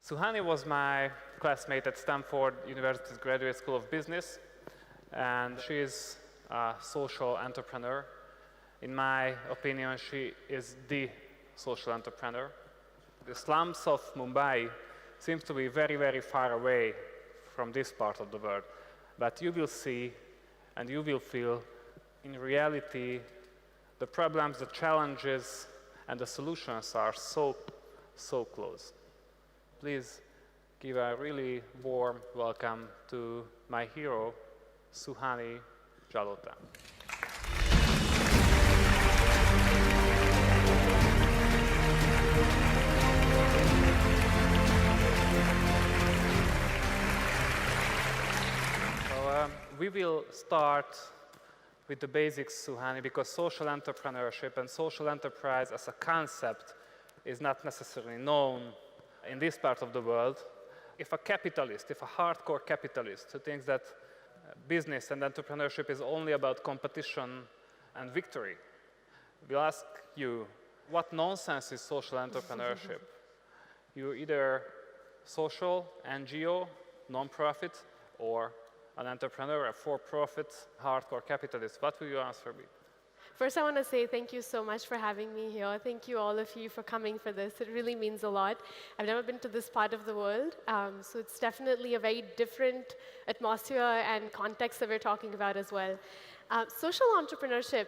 Suhani was my classmate at Stanford University's Graduate School of Business, and she is a social entrepreneur. In my opinion, she is the social entrepreneur. The slums of Mumbai seems to be very, very far away from this part of the world, but you will see and you will feel in reality the problems, the challenges, and the solutions are so close. Please give a really warm welcome to my hero, Suhani Jalota. We will start with the basics, Suhani, because social entrepreneurship and social enterprise as a concept is not necessarily known in this part of the world. If a capitalist, if a hardcore capitalist who thinks that business and entrepreneurship is only about competition and victory, will ask you, what nonsense is social entrepreneurship? You're either social, NGO, non-profit, or an entrepreneur, a for-profit, hardcore capitalist. What will you answer me? First, I want to say thank you so much for having me here. Thank you, all of you, for coming for this. It really means a lot. I've never been to this part of the world, so it's definitely a very different atmosphere and context that we're talking about as well. Social entrepreneurship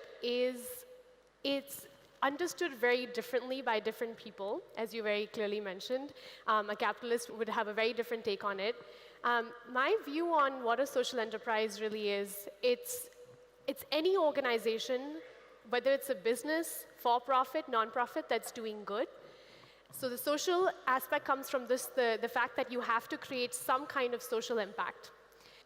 it's understood very differently by different people, as you very clearly mentioned. A capitalist would have a very different take on it. My view on what a social enterprise really is, it's any organization, whether it's a business, for-profit, non-profit, that's doing good. So the social aspect comes from this, the fact that you have to create some kind of social impact.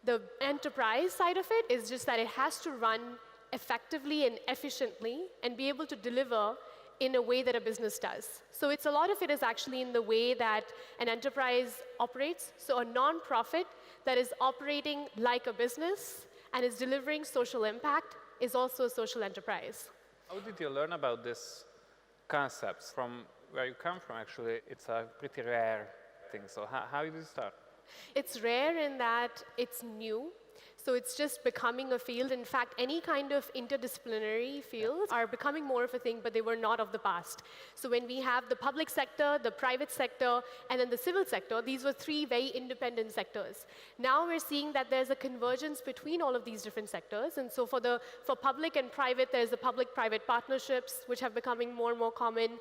The enterprise side of it is just that it has to run effectively and efficiently and be able to deliver in a way that a business does. So it's a lot of it is actually in the way that an enterprise operates. So a non-profit that is operating like a business and is delivering social impact is also a social enterprise. How did you learn about these concepts? From where you come from, actually, it's a pretty rare thing. So how did you start? It's rare in that it's new. So it's just becoming a field. In fact, any kind of interdisciplinary fields are becoming more of a thing, but they were not of the past. So when we have the public sector, the private sector, and then the civil sector, these were three very independent sectors. Now we're seeing that there's a convergence between all of these different sectors. And so for public and private, there's the public-private partnerships, which have becoming more and more common.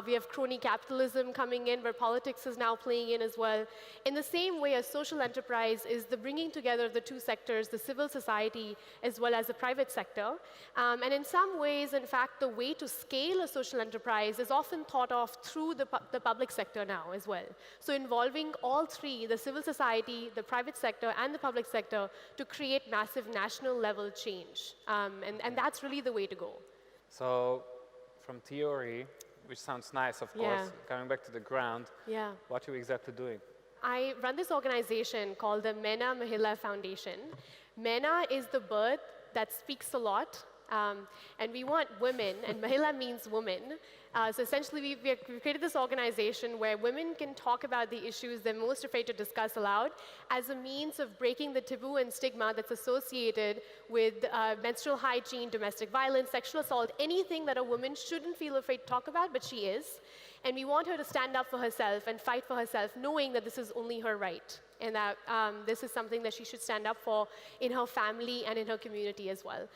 We have crony capitalism coming in, where politics is now playing in as well. In the same way, a social enterprise is the bringing together of the two sectors, the civil society as well as the private sector. And in some ways, in fact, the way to scale a social enterprise is often thought of through the public sector now as well. So involving all three, the civil society, the private sector, and the public sector, to create massive national level change. And that's really the way to go. So from theory, which sounds nice, of course, coming back to the ground, what are you exactly doing? I run this organization called the Myna Foundation. Myna is the bird that speaks a lot, and we want women, and Mahila means woman. So essentially, we've created this organization where women can talk about the issues they're most afraid to discuss aloud as a means of breaking the taboo and stigma that's associated with menstrual hygiene, domestic violence, sexual assault, anything that a woman shouldn't feel afraid to talk about, but she is. And we want her to stand up for herself and fight for herself, knowing that this is only her right, and that this is something that she should stand up for in her family and in her community as well.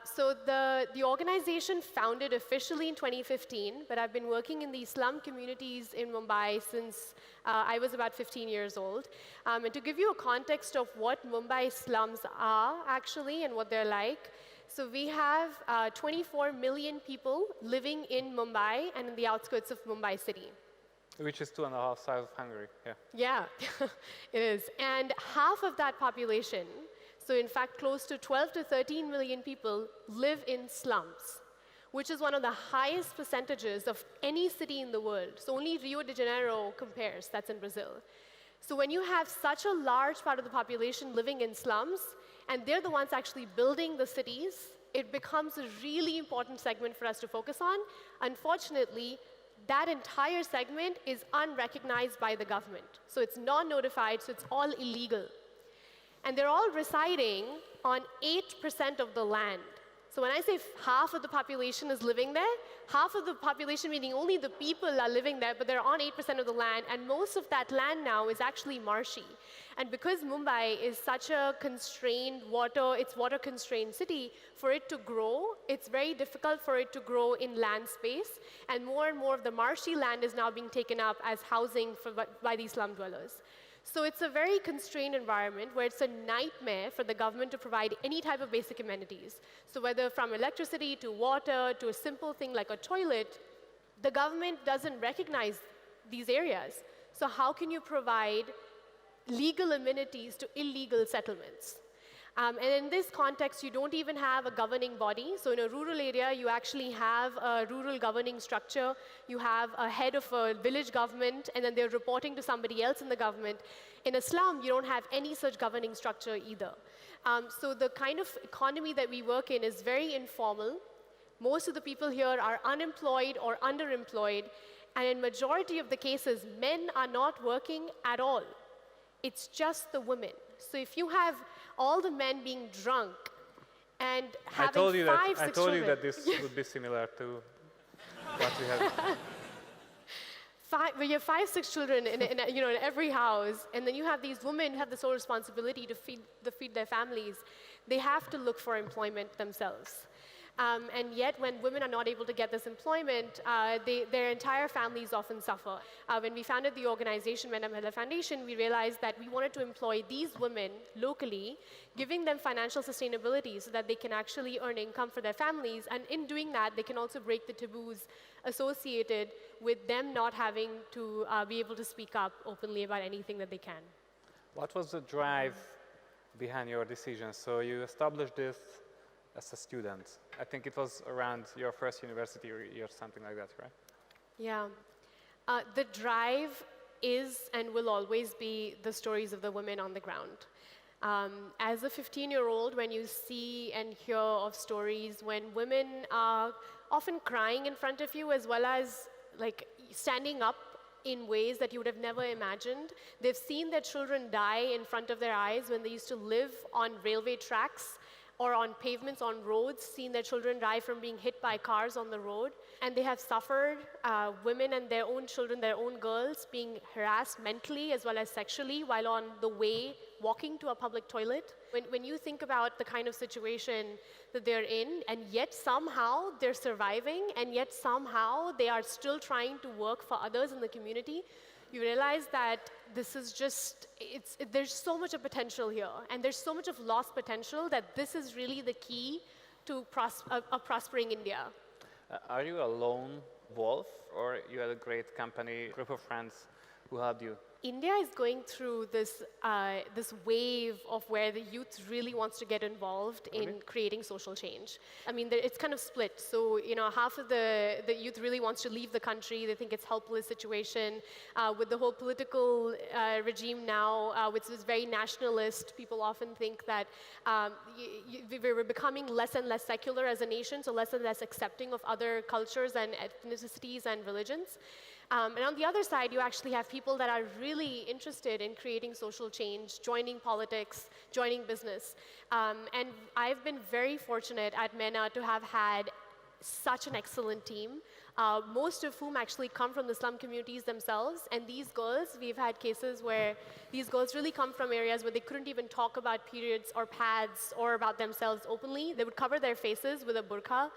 So the organization founded officially in 2015, but I've been working in these slum communities in Mumbai since I was about 15 years old. And to give you a context of what Mumbai slums are actually and what they're like, so we have 24 million people living in Mumbai and in the outskirts of Mumbai city. Which is 2.5 size of Hungary, Yeah, it is. And half of that population, so in fact close to 12 to 13 million people, live in slums, which is one of the highest percentages of any city in the world. So only Rio de Janeiro compares, that's in Brazil. So when you have such a large part of the population living in slums, and they're the ones actually building the cities, it becomes a really important segment for us to focus on. Unfortunately, that entire segment is unrecognized by the government. So it's non-notified, so it's all illegal. And they're all residing on 8% of the land. So when I say half of the population is living there, half of the population, meaning only the people are living there, but they're on 8% of the land, and most of that land now is actually marshy. And because Mumbai is such a constrained water-constrained city, for it to grow, it's very difficult for it to grow in land space, and more of the marshy land is now being taken up as housing by these slum dwellers. So it's a very constrained environment where it's a nightmare for the government to provide any type of basic amenities. So whether from electricity to water to a simple thing like a toilet, the government doesn't recognize these areas. So how can you provide legal amenities to illegal settlements? And in this context, you don't even have a governing body. So in a rural area, you actually have a rural governing structure. You have a head of a village government, and then they're reporting to somebody else in the government. In a slum, you don't have any such governing structure either. So the kind of economy that we work in is very informal. Most of the people here are unemployed or underemployed. And in majority of the cases, men are not working at all. It's just the women. So if you have all the men being drunk and having I told you that this would be similar to what we have. Where you have 5, 6 children in every house, and then you have these women who have the sole responsibility to feed their families. They have to look for employment themselves. And yet, when women are not able to get this employment, their entire families often suffer. When we founded the organization, Myna Foundation, we realized that we wanted to employ these women locally, giving them financial sustainability so that they can actually earn income for their families. And in doing that, they can also break the taboos associated with them not having to be able to speak up openly about anything that they can. What was the drive behind your decision? So you established this as a student. I think it was around your first university year, something like that, right? Yeah. The drive is and will always be the stories of the women on the ground. As a 15-year-old, when you see and hear of stories when women are often crying in front of you, as well as like standing up in ways that you would have never imagined. They've seen their children die in front of their eyes when they used to live on railway tracks or on pavements on roads, seen their children die from being hit by cars on the road. And they have suffered, women and their own children, their own girls, being harassed mentally as well as sexually while on the way walking to a public toilet. When you think about the kind of situation that they're in, and yet somehow they're surviving, and yet somehow they are still trying to work for others in the community, you realize that this is just, there's so much of potential here, and there's so much of lost potential that this is really the key to a prospering India. Are you a lone wolf, or you had a great company, group of friends who helped you? India is going through this wave of where the youth really wants to get involved in creating social change. I mean, it's kind of split. So, half of the youth really wants to leave the country. They think it's a helpless situation. With the whole political regime now, which is very nationalist, people often think that we're becoming less and less secular as a nation, so less and less accepting of other cultures and ethnicities and religions. And on the other side, you actually have people that are really interested in creating social change, joining politics, joining business. And I've been very fortunate at Myna to have had such an excellent team, most of whom actually come from the slum communities themselves. And these girls, we've had cases where these girls really come from areas where they couldn't even talk about periods or pads or about themselves openly. They would cover their faces with a burqa.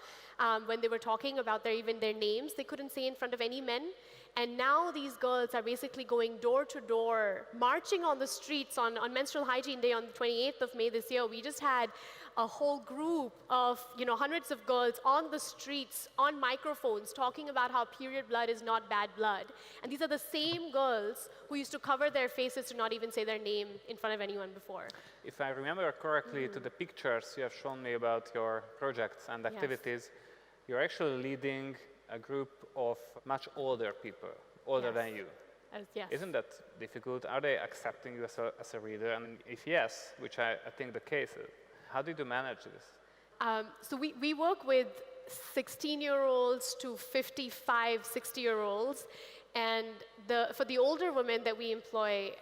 When they were talking about even their names, they couldn't say in front of any men. And now these girls are basically going door to door, marching on the streets on Menstrual Hygiene Day on the 28th of May this year. We just had a whole group of hundreds of girls on the streets, on microphones, talking about how period blood is not bad blood. And these are the same girls who used to cover their faces to not even say their name in front of anyone before. If I remember correctly, to the pictures you have shown me about your projects and activities, you're actually leading a group of much older people, older than you. Yes. Isn't that difficult? Are they accepting you as a reader? And if yes, which I think the case is, how did you manage this? So we work with 16-year-olds to 55, 60-year-olds. And for the older women that we employ,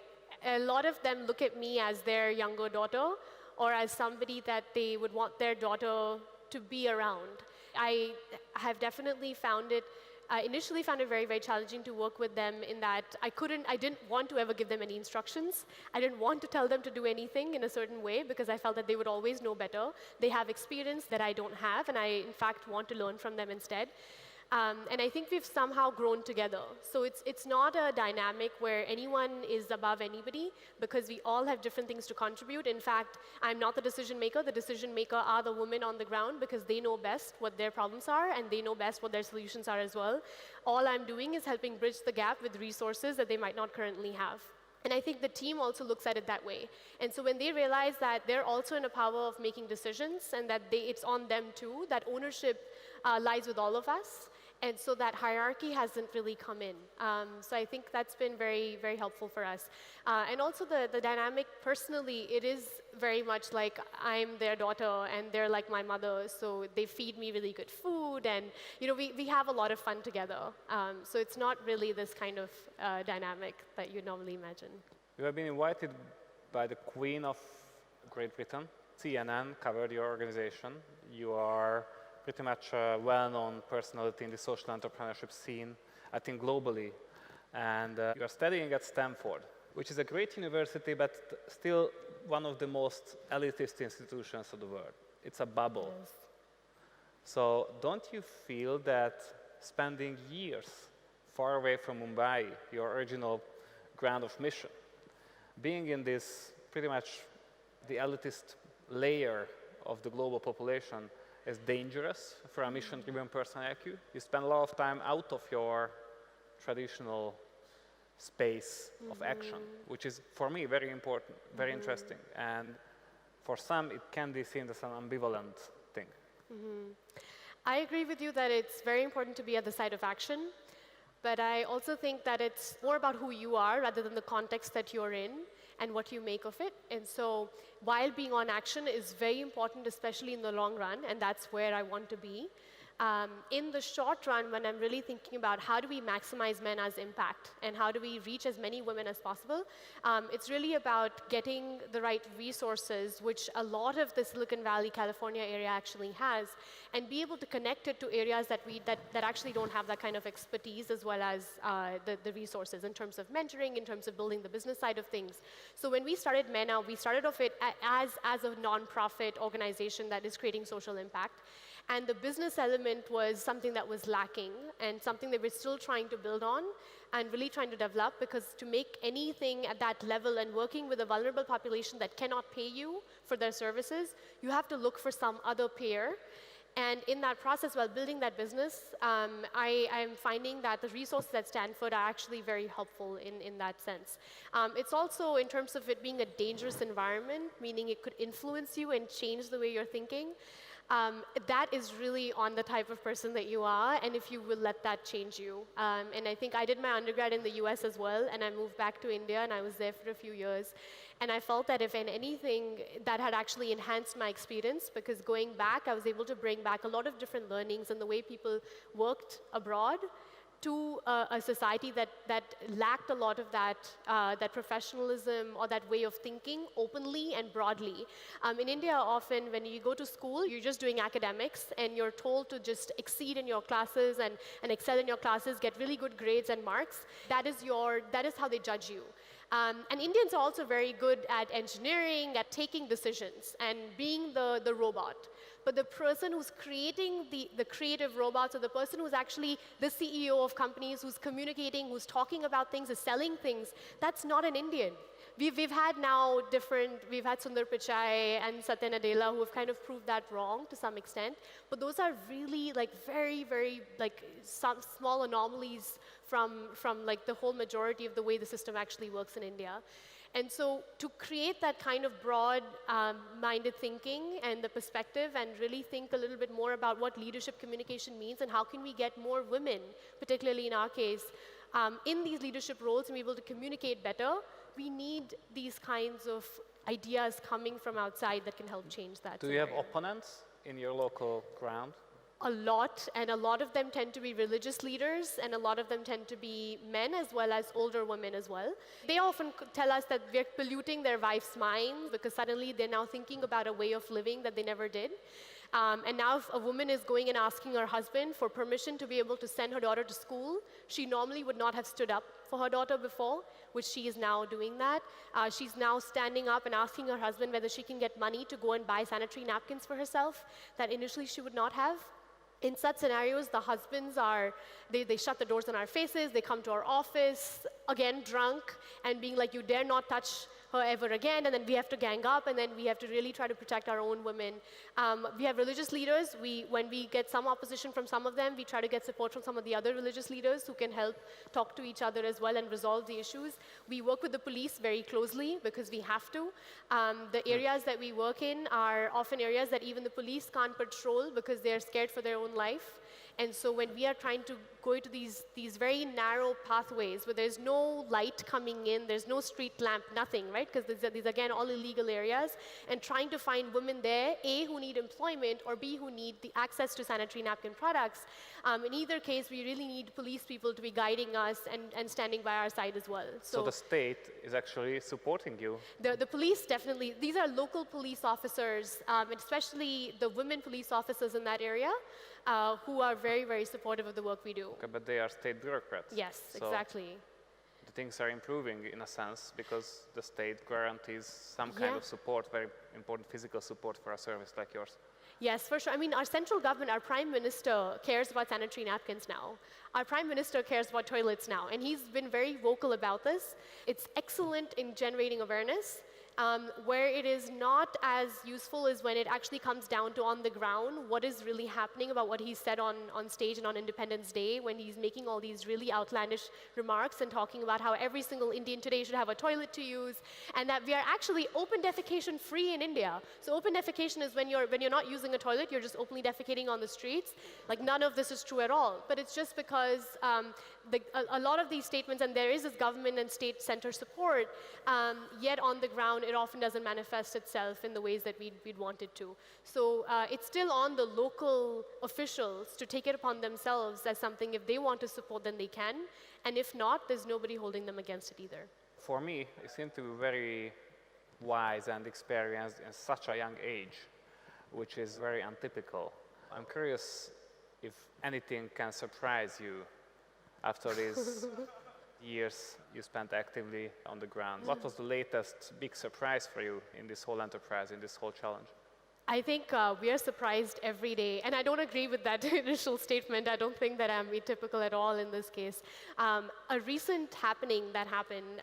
a lot of them look at me as their younger daughter or as somebody that they would want their daughter to be around. I have definitely initially found it very, very challenging to work with them in that I didn't want to ever give them any instructions. I didn't want to tell them to do anything in a certain way because I felt that they would always know better. They have experience that I don't have, and I, in fact, want to learn from them instead. And I think we've somehow grown together. So it's not a dynamic where anyone is above anybody because we all have different things to contribute. In fact, I'm not the decision maker. The decision maker are the women on the ground because they know best what their problems are and they know best what their solutions are as well. All I'm doing is helping bridge the gap with resources that they might not currently have. And I think the team also looks at it that way. And so when they realize that they're also in a power of making decisions and that it's on them too, that ownership lies with all of us. And so that hierarchy hasn't really come in. So I think that's been very, very helpful for us. And also the dynamic, personally, it is very much like I'm their daughter and they're like my mother. So they feed me really good food and we have a lot of fun together. So it's not really this kind of dynamic that you normally imagine. You have been invited by the Queen of Great Britain. CNN covered your organization. You are pretty much a well-known personality in the social entrepreneurship scene, I think globally. And you are studying at Stanford, which is a great university, but still one of the most elitist institutions of the world. It's a bubble. Yes. So don't you feel that spending years far away from Mumbai, your original ground of mission, being in this pretty much the elitist layer of the global population, is dangerous for a mission-driven person like you? You spend a lot of time out of your traditional space of action, which is, for me, very important, very interesting. And for some, it can be seen as an ambivalent thing. I agree with you that it's very important to be at the site of action. But I also think that it's more about who you are rather than the context that you're in and what you make of it. And so while being on action is very important, especially in the long run, and that's where I want to be. In the short run, when I'm really thinking about how do we maximize Myna's impact and how do we reach as many women as possible, it's really about getting the right resources, which a lot of the Silicon Valley, California area actually has, and be able to connect it to areas that actually don't have that kind of expertise as well as the resources in terms of mentoring, in terms of building the business side of things. So when we started Myna, we started off it as a nonprofit organization that is creating social impact. And the business element was something that was lacking and something that we're still trying to build on and really trying to develop, because to make anything at that level and working with a vulnerable population that cannot pay you for their services, you have to look for some other payer. And in that process, while building that business, I'm finding that the resources at Stanford are actually very helpful in that sense. It's also in terms of it being a dangerous environment, meaning it could influence you and change the way you're thinking. That is really on the type of person that you are, and if you will let that change you. And I think I did my undergrad in the US as well, and I moved back to India, and I was there for a few years. And I felt that if anything, that had actually enhanced my experience, because going back, I was able to bring back a lot of different learnings and the way people worked abroad to a society that lacked a lot of that professionalism or that way of thinking openly and broadly. In India, often when you go to school, you're just doing academics and you're told to just exceed in your classes and excel in your classes, get really good grades and marks. That is how they judge you. And Indians are also very good at engineering, at taking decisions and being the robot. But the person who's creating the creative robots, or the person who's actually the CEO of companies, who's communicating, who's talking about things, is selling things, that's not an Indian. We've had Sundar Pichai and Satya Nadella who have kind of proved that wrong to some extent. But those are really very, very some small anomalies from the whole majority of the way the system actually works in India. And so to create that kind of broad-minded thinking and the perspective and really think a little bit more about what leadership communication means and how can we get more women, particularly in our case, in these leadership roles and be able to communicate better, we need these kinds of ideas coming from outside that can help change that. Do you have opponents in your local ground? a lot, and a lot of them tend to be religious leaders, and a lot of them tend to be men as well as older women as well. They often tell us that we're polluting their wives' minds because suddenly they're now thinking about a way of living that they never did. And now if a woman is going and asking her husband for permission to be able to send her daughter to school, she normally would not have stood up for her daughter before, which she is now doing that. She's now standing up and asking her husband whether she can get money to go and buy sanitary napkins for herself that initially she would not have. In such scenarios, the husbands they shut the doors in our faces, they come to our office, again drunk, and being like, you dare not touch her ever again, and then we have to gang up, and then we have to really try to protect our own women. We have religious leaders. When we get some opposition from some of them, we try to get support from some of the other religious leaders who can help talk to each other as well and resolve the issues. We work with the police very closely because we have to. The areas that we work in are often areas that even the police can't patrol because they're scared for their own life. And so when we are trying to go into these very narrow pathways where there's no light coming in, there's no street lamp, nothing, right? Because these again, all illegal areas, and trying to find women there, A, who need employment, or B, who need the access to sanitary napkin products. In either case, we really need police people to be guiding us and standing by our side as well. So the state is actually supporting you? The police definitely, these are local police officers, especially the women police officers in that area, who are very, very supportive of the work we do. Okay, but they are state bureaucrats. Yes, so exactly. The things are improving in a sense because the state guarantees some kind of support, very important physical support for a service like yours. Yes, for sure. I mean, our central government, our prime minister cares about sanitary napkins now. Our prime minister cares about toilets now, and he's been very vocal about this. It's excellent in generating awareness. Where it is not as useful is when it actually comes down to on the ground what is really happening about what he said on stage and on Independence Day when he's making all these really outlandish remarks and talking about how every single Indian today should have a toilet to use and that we are actually open defecation free in India. So open defecation is when you're not using a toilet, you're just openly defecating on the streets. Like none of this is true at all. But it's just because a lot of these statements, and there is this government and state center support, yet on the ground it often doesn't manifest itself in the ways that we'd want it to. So it's still on the local officials to take it upon themselves as something, if they want to support, then they can. And if not, there's nobody holding them against it either. For me, you seem to be very wise and experienced in such a young age, which is very untypical. I'm curious if anything can surprise you after these years you spent actively on the ground. What was the latest big surprise for you in this whole enterprise, in this whole challenge? I think we are surprised every day, and I don't agree with that initial statement. I don't think that I'm atypical at all in this case. A recent happening that happened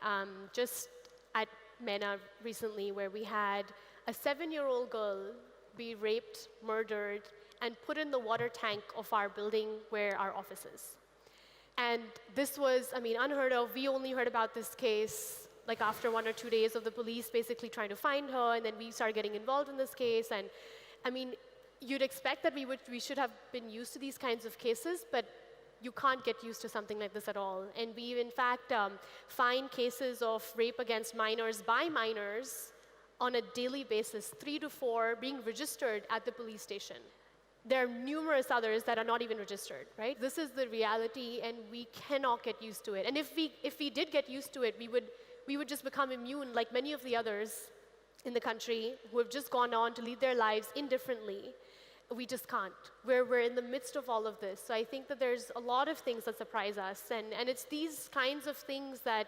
just at Myna recently, where we had a 7-year-old girl be raped, murdered, and put in the water tank of our building where our office is. And this was, I mean, unheard of. We only heard about this case like after 1 or 2 days of the police basically trying to find her, and then we started getting involved in this case. And I mean, you'd expect that we should have been used to these kinds of cases, but you can't get used to something like this at all. And we, in fact, find cases of rape against minors by minors on a daily basis, 3 to 4 being registered at the police station. There are numerous others that are not even registered, right? This is the reality, and we cannot get used to it. And if we did get used to it, we would just become immune, like many of the others in the country who have just gone on to lead their lives indifferently. We just can't. We're in the midst of all of this. So I think that there's a lot of things that surprise us, and it's these kinds of things that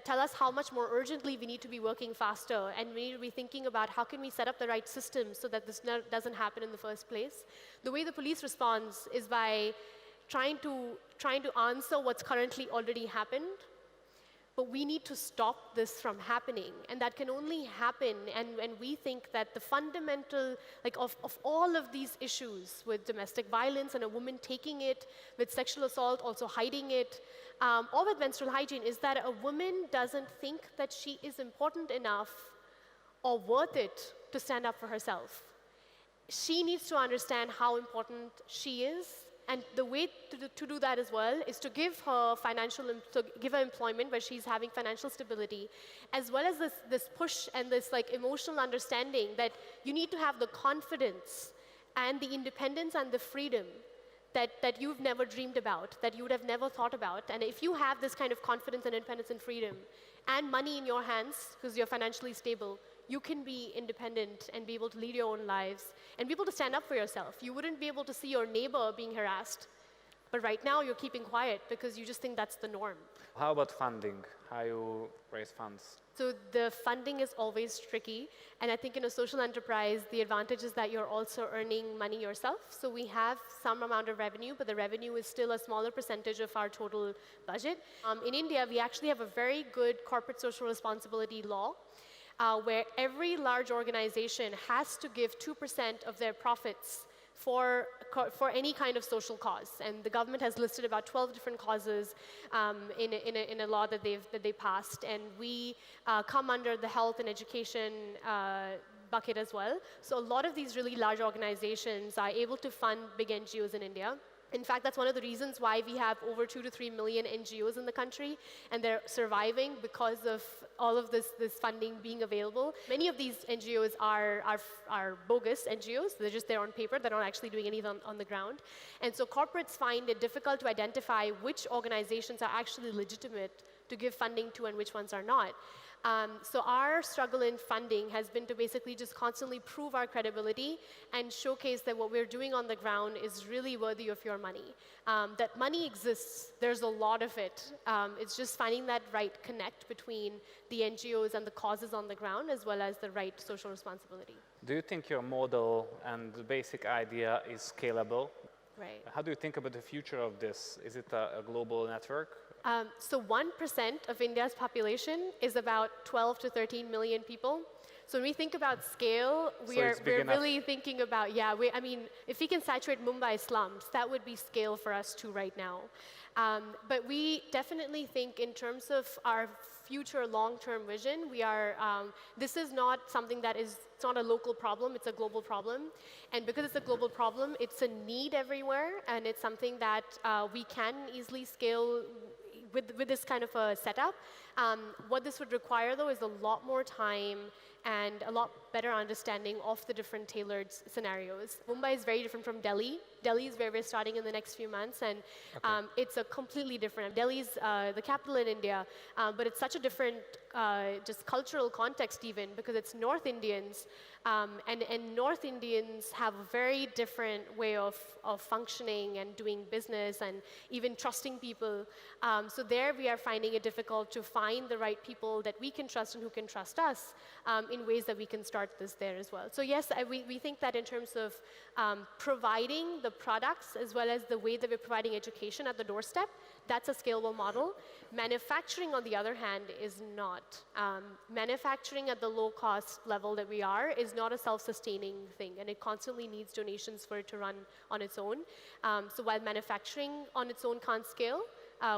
tell us how much more urgently we need to be working faster, and we need to be thinking about how can we set up the right systems so that this doesn't happen in the first place. The way the police responds is by trying to answer what's currently already happened, but we need to stop this from happening, and that can only happen, and we think that the fundamental, like of all of these issues with domestic violence and a woman taking it, with sexual assault also hiding it, or with menstrual hygiene, is that a woman doesn't think that she is important enough or worth it to stand up for herself. She needs to understand how important she is, and the way to do that as well is to give her employment where she's having financial stability, as well as this push and this like emotional understanding that you need to have the confidence and the independence and the freedom that you've never dreamed about, that you would have never thought about. And if you have this kind of confidence and independence and freedom and money in your hands because you're financially stable, you can be independent and be able to lead your own lives and be able to stand up for yourself. You wouldn't be able to see your neighbor being harassed, but right now you're keeping quiet because you just think that's the norm. How about funding? How you raise funds? So the funding is always tricky, and I think in a social enterprise, the advantage is that you're also earning money yourself. So we have some amount of revenue, but the revenue is still a smaller percentage of our total budget. In India, we actually have a very good corporate social responsibility law, where every large organization has to give 2% of their profits for any kind of social cause. And the government has listed about 12 different causes in a law that they passed. And we come under the health and education bucket as well. So a lot of these really large organizations are able to fund big NGOs in India. In fact, that's one of the reasons why we have over 2 to 3 million NGOs in the country, and they're surviving because of all of this funding being available. Many of these NGOs are bogus NGOs. They're just there on paper. They're not actually doing anything on the ground. And so corporates find it difficult to identify which organizations are actually legitimate to give funding to and which ones are not. So our struggle in funding has been to basically just constantly prove our credibility and showcase that what we're doing on the ground is really worthy of your money. That money exists, there's a lot of it. It's just finding that right connect between the NGOs and the causes on the ground as well as the right social responsibility. Do you think your model and the basic idea is scalable? Right. How do you think about the future of this? Is it a global network? So 1% of India's population is about 12 to 13 million people. So when we think about scale, we're really thinking about, I mean, if we can saturate Mumbai slums, that would be scale for us too right now. But we definitely think in terms of our future long-term vision, this is not something it's not a local problem, it's a global problem. And because it's a global problem, it's a need everywhere, and it's something that we can easily scale with this kind of a setup. What this would require, though, is a lot more time and a lot better understanding of the different tailored scenarios. Mumbai is very different from Delhi. Delhi is where we're starting in the next few months, and it's a completely different. Delhi's the capital in India, but it's such a different just cultural context even, because it's North Indians, and North Indians have a very different way of functioning and doing business and even trusting people. So there we are finding it difficult to find the right people that we can trust and who can trust us in ways that we can start this there as well. So yes, we think that in terms of providing the products as well as the way that we're providing education at the doorstep, that's a scalable model. Manufacturing, on the other hand, is not. Manufacturing at the low-cost level that we are is not a self-sustaining thing, and it constantly needs donations for it to run on its own. So while manufacturing on its own can't scale,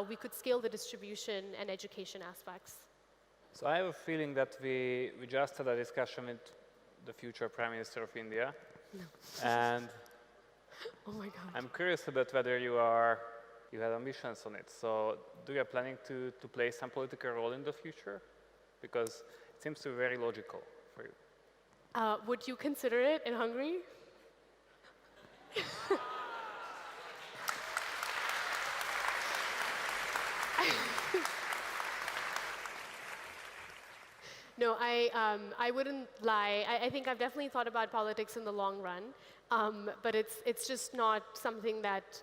we could scale the distribution and education aspects. So I have a feeling that we just had a discussion with the future Prime Minister of India. No. And oh my God. I'm curious about whether you have ambitions on it. So do you are planning to play some political role in the future? Because it seems to be very logical for you. Would you consider it in Hungary? No, I wouldn't lie. I think I've definitely thought about politics in the long run, but it's just not something that,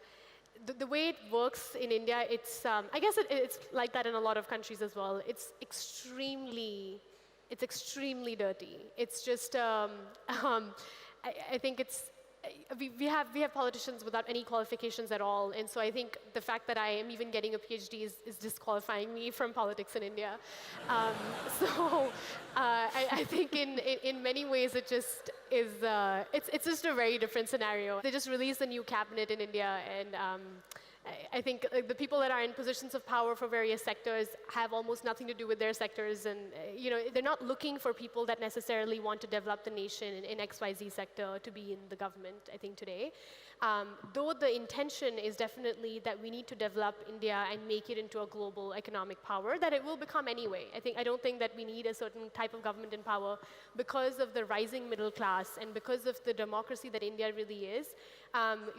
the way it works in India, I guess it's like that in a lot of countries as well. It's extremely dirty. It's just, I think we have politicians without any qualifications at all, and so I think the fact that I am even getting a PhD is disqualifying me from politics in India. So I think in many ways it just is, it's just a very different scenario. They just released a new cabinet in India, and I think the people that are in positions of power for various sectors have almost nothing to do with their sectors, and they're not looking for people that necessarily want to develop the nation in XYZ sector to be in the government, I think, today. Though the intention is definitely that we need to develop India and make it into a global economic power, that it will become anyway. I don't think that we need a certain type of government in power because of the rising middle class and because of the democracy that India really is.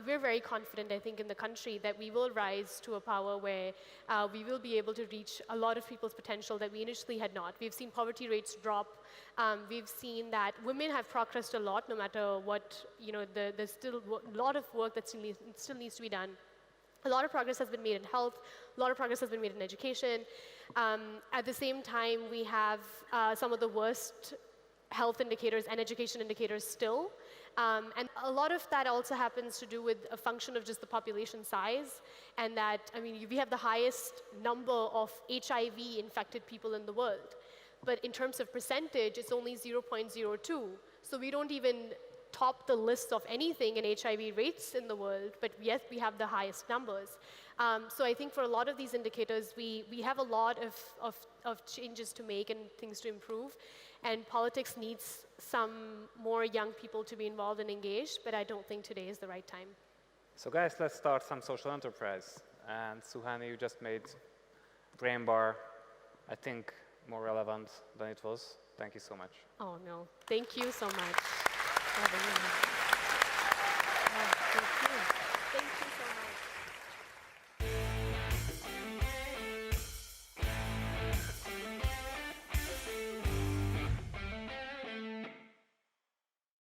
We're very confident, I think, in the country that we will rise to a power where we will be able to reach a lot of people's potential that we initially had not. We've seen poverty rates drop. We've seen that women have progressed a lot, no matter what, there's still a lot of work that still needs to be done. A lot of progress has been made in health. A lot of progress has been made in education. At the same time, we have some of the worst health indicators and education indicators still. And a lot of that also happens to do with a function of just the population size, and that, we have the highest number of HIV-infected people in the world. But in terms of percentage, it's only 0.02. So we don't even top the list of anything in HIV rates in the world, but yet we have the highest numbers. So I think for a lot of these indicators, we have a lot of changes to make and things to improve. And politics needs some more young people to be involved and engaged, but I don't think today is the right time. So guys, let's start some social enterprise. And Suhani, you just made Brain Bar, I think, more relevant than it was. Thank you so much. Oh, no. Thank you so much.